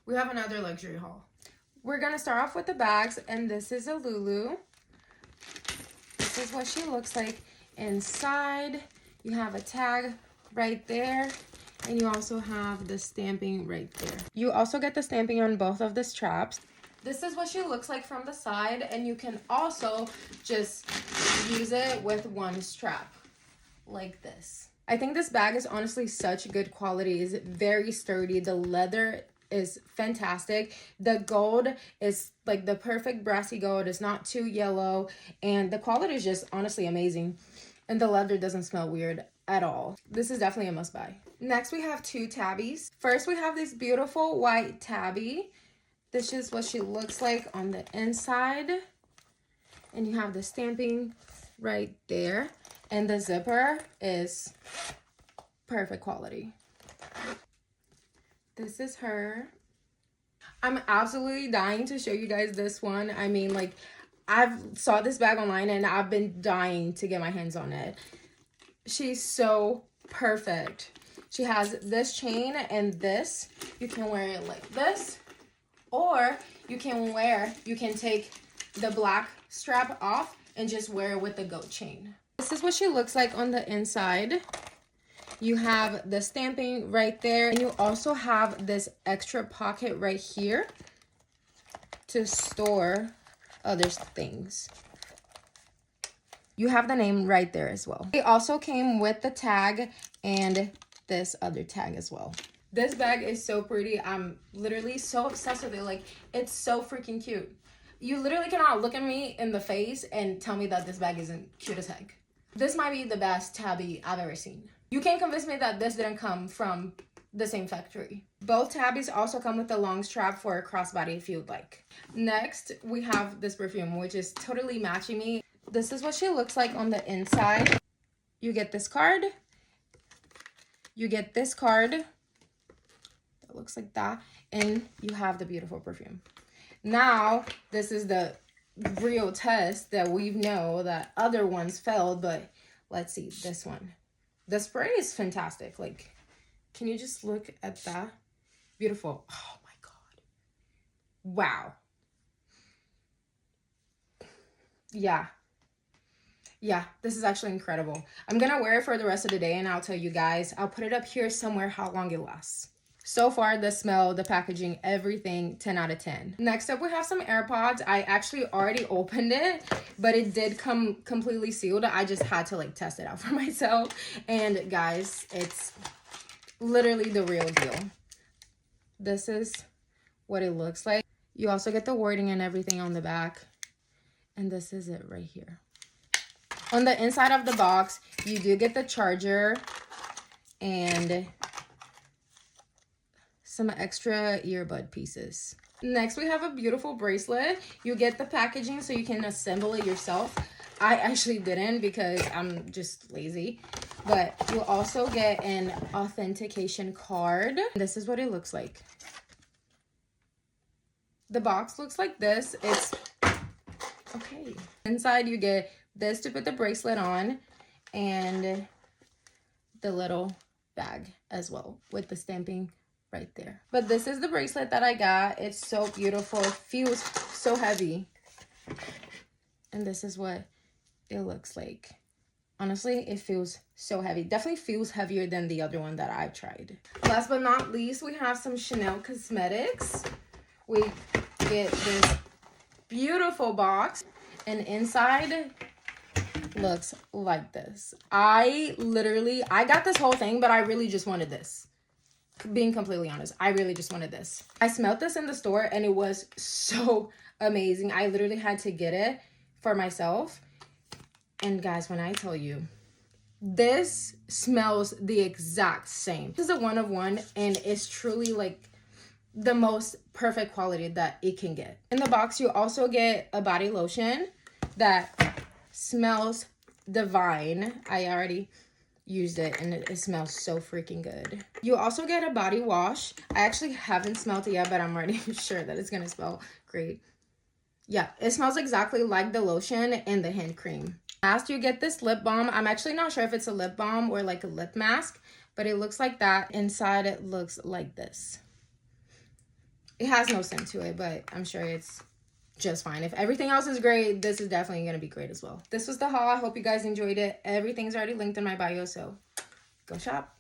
we have another luxury haul. We're gonna start off with the bags, and this is a Lulu. This is what she looks like inside. You have a tag right there, and you also have the stamping right there. You also get the stamping on both of the straps. This is what she looks like from the side, and you can also just use it with one strap like this. I think this bag is honestly such good quality. It's very sturdy. The leather is fantastic. The gold is like the perfect brassy gold. It's not too yellow, and the quality is just honestly amazing, and the leather doesn't smell weird at all. This is definitely a must buy. Next, we have two tabbies. First, we have this beautiful white tabby. This is what she looks like on the inside, and you have the stamping right there, and the zipper is perfect quality. This is her. I'm absolutely dying to show you guys this one. I mean, like, I've saw this bag online and I've been dying to get my hands on it. She's so perfect. She has this chain and this. You can wear it like this, or you can take the black strap off and just wear it with the goat chain. This is what she looks like on the inside. You have the stamping right there, and you also have this extra pocket right here to store other things. You have the name right there as well. It also came with the tag and this other tag as well. This bag is so pretty. I'm literally so obsessed with it. Like, it's so freaking cute. You literally cannot look at me in the face and tell me that this bag isn't cute as heck. This might be the best tabby I've ever seen. You can't convince me that this didn't come from the same factory. Both tabbies also come with a long strap for a crossbody if you'd like. Next, we have this perfume, which is totally matching me. This is what she looks like on the inside. You get this card. You get this card. That looks like that. And you have the beautiful perfume. Now, this is the real test that we know that other ones failed, but let's see this one. The spray is fantastic. Like, can you just look at that? Beautiful. Oh my God. Wow. Yeah, this is actually incredible. I'm gonna wear it for the rest of the day, and I'll tell you guys. I'll put it up here somewhere how long it lasts. So far, the smell, the packaging, everything, 10 out of 10. Next up, we have some AirPods. I actually already opened it, but it did come completely sealed. I just had to like test it out for myself. And guys, it's literally the real deal. This is what it looks like. You also get the wording and everything on the back. And this is it right here. On the inside of the box, you do get the charger and some extra earbud pieces. Next, we have a beautiful bracelet. You get the packaging so you can assemble it yourself. I actually didn't because I'm just lazy. But you also get an authentication card. This is what it looks like. The box looks like this. It's okay. Inside, you get this to put the bracelet on and the little bag as well with the stamping right there. But this is the bracelet that I got. It's so beautiful. It feels so heavy. And this is what it looks like. Honestly, it feels so heavy. Definitely feels heavier than the other one that I've tried. Last but not least, we have some Chanel cosmetics. We get this beautiful box, and inside looks like this. I got this whole thing, but I really just wanted this. Being completely honest, I really just wanted this. I smelled this in the store and it was so amazing. I literally had to get it for myself. And guys, when I tell you, this smells the exact same. This is a one of one, and it's truly like the most perfect quality that it can get. In the box, you also get a body lotion that smells divine. I already used it and it smells so freaking good. You also get a body wash. I actually haven't smelled it yet, but I'm already sure that it's gonna smell great. Yeah, it smells exactly like the lotion and the hand cream. Last, you get this lip balm. I'm actually not sure if it's a lip balm or like a lip mask, but it looks like that. Inside, it looks like this. It has no scent to it, but I'm sure it's just fine. If everything else is great, this is definitely going to be great as well. This was the haul. I hope you guys enjoyed it. Everything's already linked in my bio, so go shop.